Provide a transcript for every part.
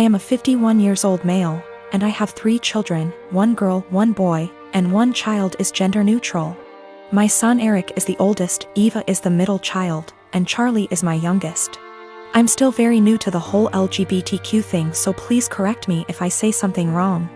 I am a 51 years old male, and I have 3 children, 1 girl, 1 boy, and 1 child is gender neutral. My son Eric is the oldest, Eva is the middle child, and Charlie is my youngest. I'm still very new to the whole LGBTQ thing, so please correct me if I say something wrong.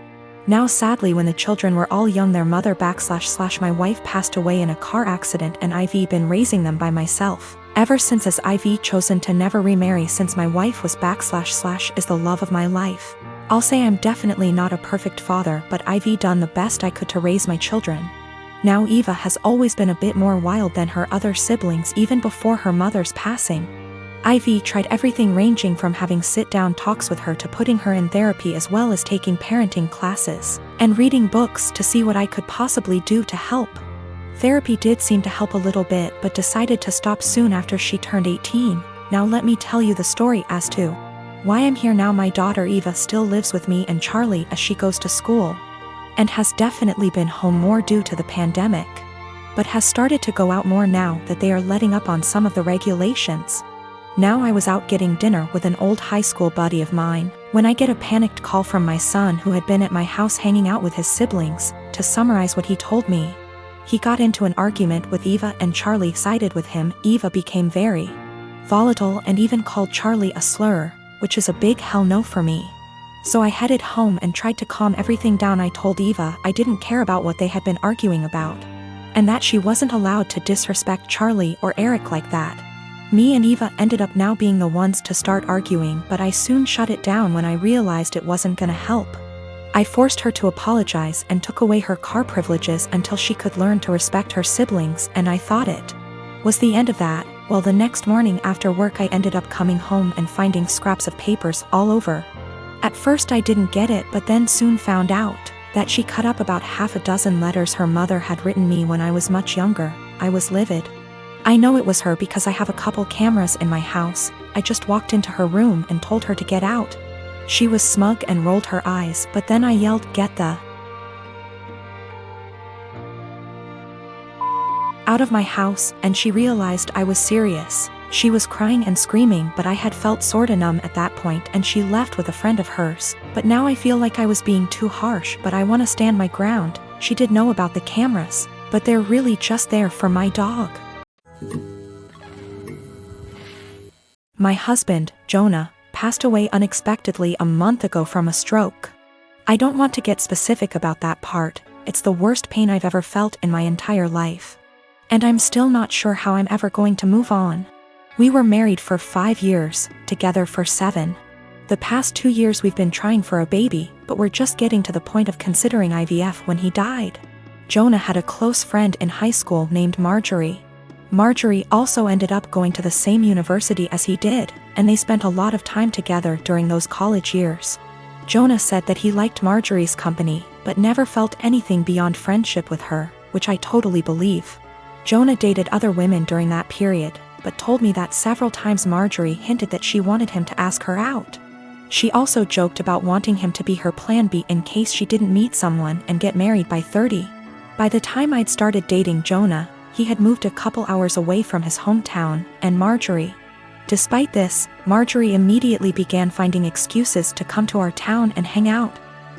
Now sadly, when the children were all young, their mother / my wife passed away in a car accident, and I've been raising them by myself ever since, as I've chosen to never remarry since my wife was / is the love of my life. I'll say I'm definitely not a perfect father, but I've done the best I could to raise my children. Now Eva has always been a bit more wild than her other siblings even before her mother's passing. I've tried everything, ranging from having sit-down talks with her to putting her in therapy, as well as taking parenting classes and reading books to see what I could possibly do to help. Therapy did seem to help a little bit, but decided to stop soon after she turned 18. Now let me tell you the story as to why I'm here now. My daughter Eva still lives with me and Charlie as she goes to school, and has definitely been home more due to the pandemic, but has started to go out more now that they are letting up on some of the regulations. Now I was out getting dinner with an old high school buddy of mine when I get a panicked call from my son, who had been at my house hanging out with his siblings. To summarize what he told me, he got into an argument with Eva and Charlie sided with him. Eva became very volatile and even called Charlie a slur, which is a big hell no for me. So I headed home and tried to calm everything down. I told Eva I didn't care about what they had been arguing about, and that she wasn't allowed to disrespect Charlie or Eric like that. Me and Eva ended up now being the ones to start arguing, but I soon shut it down when I realized it wasn't gonna help. I forced her to apologize and took away her car privileges until she could learn to respect her siblings, and I thought it was the end of that. Well, the next morning after work I ended up coming home and finding scraps of papers all over. At first I didn't get it, but then soon found out that she cut up about half a dozen letters her mother had written me when I was much younger. I was livid. I know it was her because I have a couple cameras in my house. I just walked into her room and told her to get out. She was smug and rolled her eyes, but then I yelled, "Get the out of my house," and she realized I was serious. She was crying and screaming, but I had felt sorta numb at that point, and she left with a friend of hers. But now I feel like I was being too harsh, but I wanna stand my ground. She did know about the cameras, but they're really just there for my dog. My husband, Jonah, passed away unexpectedly a month ago from a stroke. I don't want to get specific about that part. It's the worst pain I've ever felt in my entire life, and I'm still not sure how I'm ever going to move on. We were married for 5 years, together for 7. The past 2 years we've been trying for a baby, but we're just getting to the point of considering IVF when he died. Jonah had a close friend in high school named Marjorie. Marjorie also ended up going to the same university as he did, and they spent a lot of time together during those college years. Jonah said that he liked Marjorie's company, but never felt anything beyond friendship with her, which I totally believe. Jonah dated other women during that period, but told me that several times Marjorie hinted that she wanted him to ask her out. She also joked about wanting him to be her plan B in case she didn't meet someone and get married by 30. By the time I'd started dating Jonah, he had moved a couple hours away from his hometown, and Marjorie. Despite this, Marjorie immediately began finding excuses to come to our town and hang out,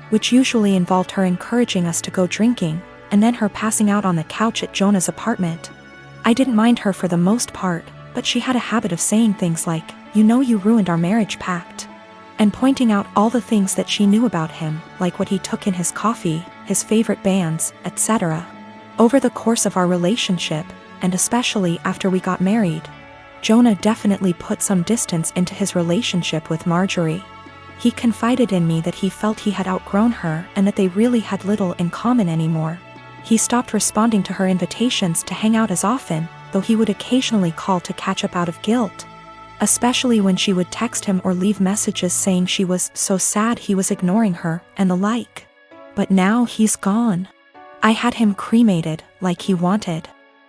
which usually involved her encouraging us to go drinking, and then her passing out on the couch at Jonah's apartment. I didn't mind her for the most part, but she had a habit of saying things like, "You know you ruined our marriage pact," and pointing out all the things that she knew about him, like what he took in his coffee, his favorite bands, etc. Over the course of our relationship, and especially after we got married, Jonah definitely put some distance into his relationship with Marjorie. He confided in me that he felt he had outgrown her and that they really had little in common anymore. He stopped responding to her invitations to hang out as often, though he would occasionally call to catch up out of guilt, especially when she would text him or leave messages saying she was so sad he was ignoring her, and the like. But now he's gone. I had him cremated, like he wanted.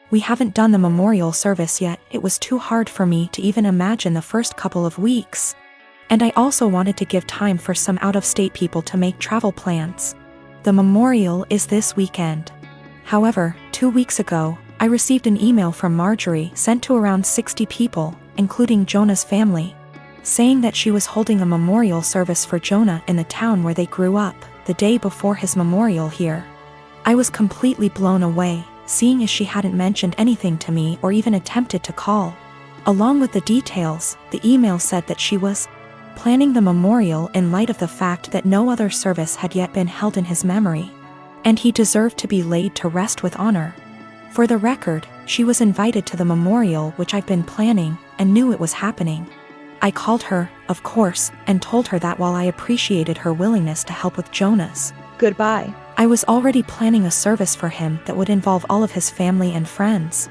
We haven't done the memorial service yet. It was too hard for me to even imagine the first couple of weeks. And I also wanted to give time for some out-of-state people to make travel plans. The memorial is this weekend. However, 2 weeks ago, I received an email from Marjorie sent to around 60 people, including Jonah's family, saying that she was holding a memorial service for Jonah in the town where they grew up, the day before his memorial here. I was completely blown away, seeing as she hadn't mentioned anything to me or even attempted to call. Along with the details, the email said that she was planning the memorial in light of the fact that no other service had yet been held in his memory, and he deserved to be laid to rest with honor. For the record, she was invited to the memorial, which I've been planning, and knew it was happening. I called her, of course, and told her that while I appreciated her willingness to help with Jonah's goodbye, I was already planning a service for him that would involve all of his family and friends.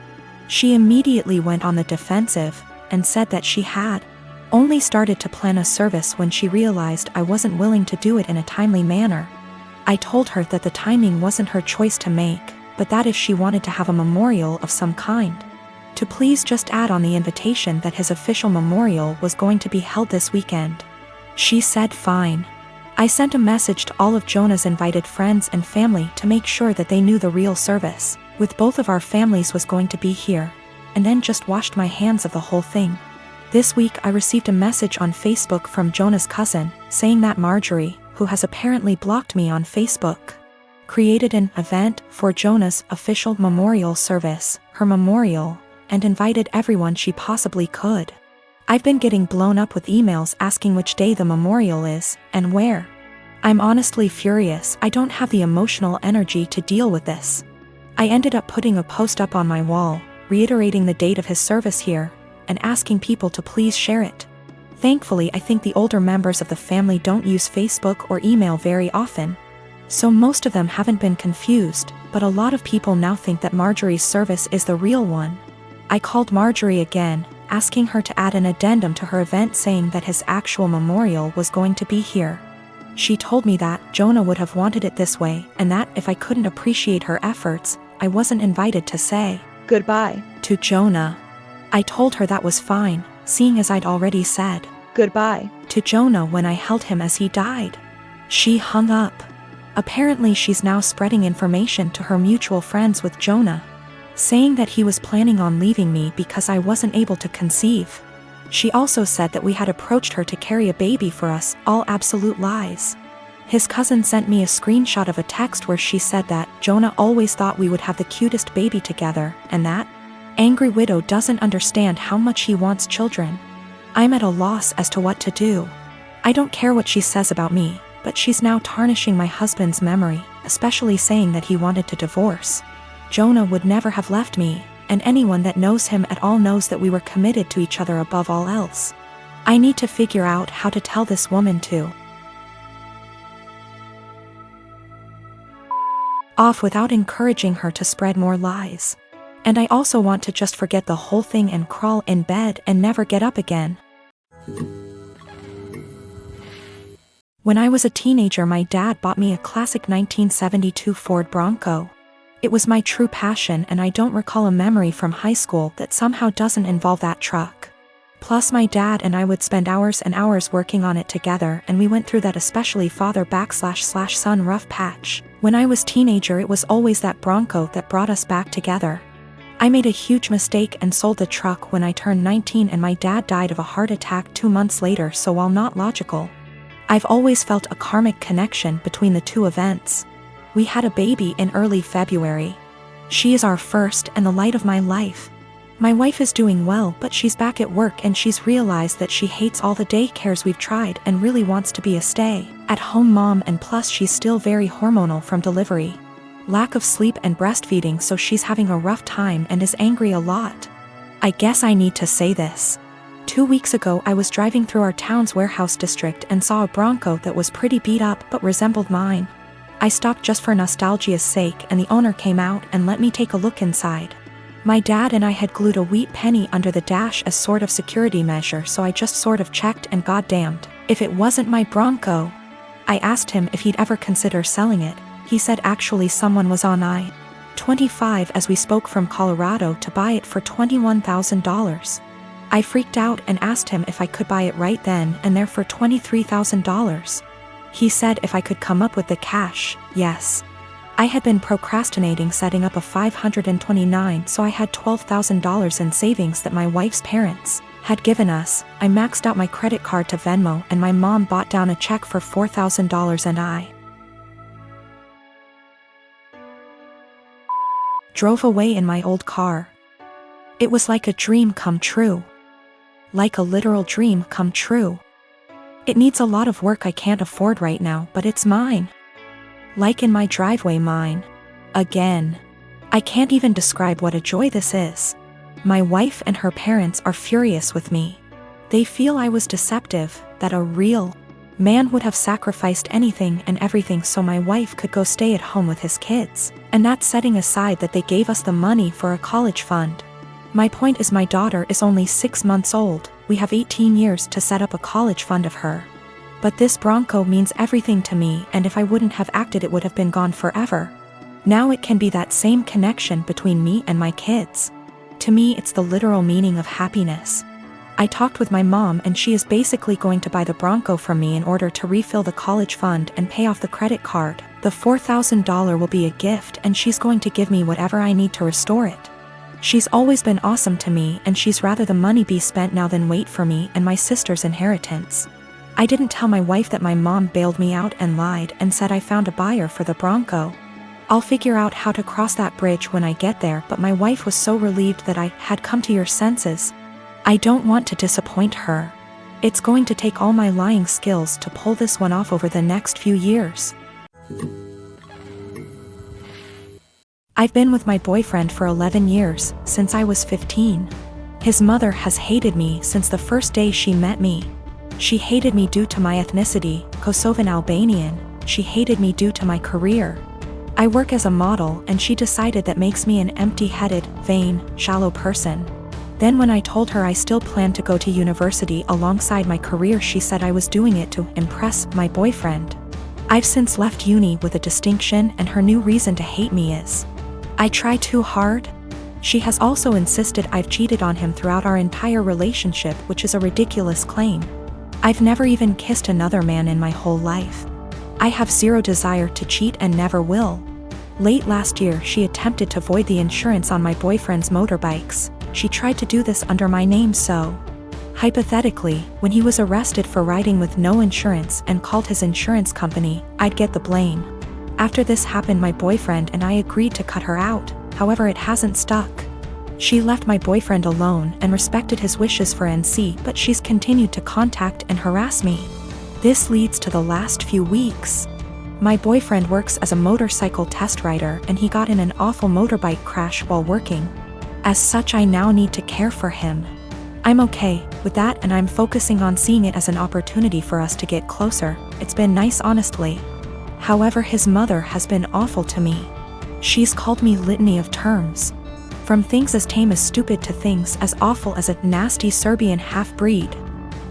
She immediately went on the defensive, and said that she had only started to plan a service when she realized I wasn't willing to do it in a timely manner. I told her that the timing wasn't her choice to make, but that if she wanted to have a memorial of some kind, to please just add on the invitation that his official memorial was going to be held this weekend. She said fine. I sent a message to all of Jonah's invited friends and family to make sure that they knew the real service, with both of our families, was going to be here, and then just washed my hands of the whole thing. This week I received a message on Facebook from Jonah's cousin, saying that Marjorie, who has apparently blocked me on Facebook, created an event for Jonah's official memorial service, her memorial, and invited everyone she possibly could. I've been getting blown up with emails asking which day the memorial is, and where. I'm honestly furious. I don't have the emotional energy to deal with this. I ended up putting a post up on my wall, reiterating the date of his service here, and asking people to please share it. Thankfully, I think the older members of the family don't use Facebook or email very often, so most of them haven't been confused, but a lot of people now think that Marjorie's service is the real one. I called Marjorie again, asking her to add an addendum to her event saying that his actual memorial was going to be here. She told me that Jonah would have wanted it this way, and that if I couldn't appreciate her efforts, I wasn't invited to say goodbye to Jonah. I told her that was fine, seeing as I'd already said goodbye to Jonah when I held him as he died. She hung up. Apparently she's now spreading information to her mutual friends with Jonah, saying that he was planning on leaving me because I wasn't able to conceive. She also said that we had approached her to carry a baby for us, all absolute lies. His cousin sent me a screenshot of a text where she said that Jonah always thought we would have the cutest baby together, and that angry widow doesn't understand how much he wants children. I'm at a loss as to what to do. I don't care what she says about me, but she's now tarnishing my husband's memory, especially saying that he wanted to divorce. Jonah would never have left me, and anyone that knows him at all knows that we were committed to each other above all else. I need to figure out how to tell this woman to off without encouraging her to spread more lies. And I also want to just forget the whole thing and crawl in bed and never get up again. When I was a teenager, my dad bought me a classic 1972 Ford Bronco. It was my true passion, and I don't recall a memory from high school that somehow doesn't involve that truck. Plus my dad and I would spend hours and hours working on it together, and we went through that especially father/son rough patch. When I was teenager, it was always that Bronco that brought us back together. I made a huge mistake and sold the truck when I turned 19, and my dad died of a heart attack 2 months later, so while not logical, I've always felt a karmic connection between the two events. We had a baby in early February. She is our first and the light of my life. My wife is doing well, but she's back at work and she's realized that she hates all the daycares we've tried and really wants to be a stay-at-home mom, and plus she's still very hormonal from delivery. Lack of sleep and breastfeeding, so she's having a rough time and is angry a lot. I guess I need to say this. 2 weeks ago I was driving through our town's warehouse district and saw a Bronco that was pretty beat up but resembled mine. I stopped just for nostalgia's sake, and the owner came out and let me take a look inside. My dad and I had glued a wheat penny under the dash as sort of security measure, so I just sort of checked, and goddamned if it wasn't my Bronco. I asked him if he'd ever consider selling it. He said actually someone was on I-25 as we spoke from Colorado to buy it for $21,000. I freaked out and asked him if I could buy it right then and there for $23,000. He said if I could come up with the cash, yes. I had been procrastinating setting up a 529, so I had $12,000 in savings that my wife's parents had given us, I maxed out my credit card to Venmo and my mom bought down a check for $4,000 and I drove away in my old car. It was like a dream come true. Like a literal dream come true. It needs a lot of work I can't afford right now, but it's mine. Like in my driveway, mine. Again. I can't even describe what a joy this is. My wife and her parents are furious with me. They feel I was deceptive, that a real man would have sacrificed anything and everything so my wife could go stay at home with his kids, and that's setting aside that they gave us the money for a college fund. My point is my daughter is only 6 months old, we have 18 years to set up a college fund of her. But this Bronco means everything to me, and if I wouldn't have acted it would have been gone forever. Now it can be that same connection between me and my kids. To me it's the literal meaning of happiness. I talked with my mom and she is basically going to buy the Bronco from me in order to refill the college fund and pay off the credit card. The $4,000 will be a gift and she's going to give me whatever I need to restore it. She's always been awesome to me and she's rather the money be spent now than wait for me and my sister's inheritance. I didn't tell my wife that my mom bailed me out and lied and said I found a buyer for the Bronco. I'll figure out how to cross that bridge when I get there, but my wife was so relieved that I had come to your senses. I don't want to disappoint her. It's going to take all my lying skills to pull this one off over the next few years. I've been with my boyfriend for 11 years, since I was 15. His mother has hated me since the first day she met me. She hated me due to my ethnicity, Kosovan Albanian. She hated me due to my career. I work as a model and she decided that makes me an empty-headed, vain, shallow person. Then when I told her I still planned to go to university alongside my career, she said I was doing it to impress my boyfriend. I've since left uni with a distinction and her new reason to hate me is I try too hard. She has also insisted I've cheated on him throughout our entire relationship, which is a ridiculous claim. I've never even kissed another man in my whole life. I have zero desire to cheat and never will. Late last year she attempted to void the insurance on my boyfriend's motorbikes. She tried to do this under my name so, hypothetically, when he was arrested for riding with no insurance and called his insurance company, I'd get the blame. After this happened, my boyfriend and I agreed to cut her out, however it hasn't stuck. She left my boyfriend alone and respected his wishes for NC, but she's continued to contact and harass me. This leads to the last few weeks. My boyfriend works as a motorcycle test rider and he got in an awful motorbike crash while working. As such, I now need to care for him. I'm okay with that and I'm focusing on seeing it as an opportunity for us to get closer. It's been nice, honestly. However, his mother has been awful to me. She's called me litany of terms. From things as tame as stupid to things as awful as a nasty Serbian half-breed.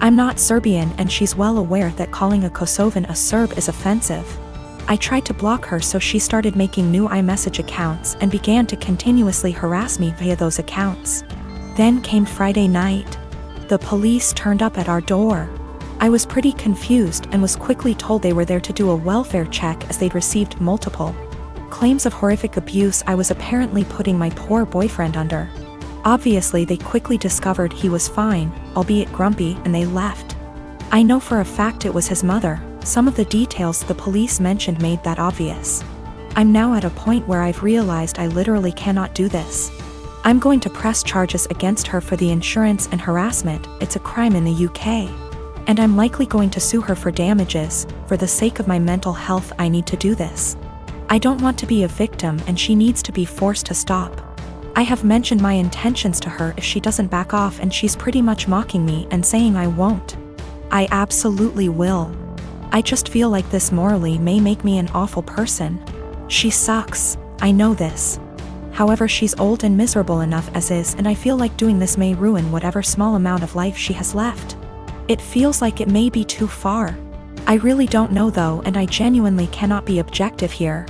I'm not Serbian and she's well aware that calling a Kosovan a Serb is offensive. I tried to block her, so she started making new iMessage accounts and began to continuously harass me via those accounts. Then came Friday night. The police turned up at our door. I was pretty confused and was quickly told they were there to do a welfare check as they'd received multiple claims of horrific abuse I was apparently putting my poor boyfriend under. Obviously they quickly discovered he was fine, albeit grumpy, and they left. I know for a fact it was his mother. Some of the details the police mentioned made that obvious. I'm now at a point where I've realized I literally cannot do this. I'm going to press charges against her for the insurance and harassment. It's a crime in the UK. And I'm likely going to sue her for damages. For the sake of my mental health, I need to do this. I don't want to be a victim and she needs to be forced to stop. I have mentioned my intentions to her if she doesn't back off, and she's pretty much mocking me and saying I won't. I absolutely will. I just feel like this morally may make me an awful person. She sucks, I know this. However, she's old and miserable enough as is, and I feel like doing this may ruin whatever small amount of life she has left. It feels like it may be too far. I really don't know though, and I genuinely cannot be objective here.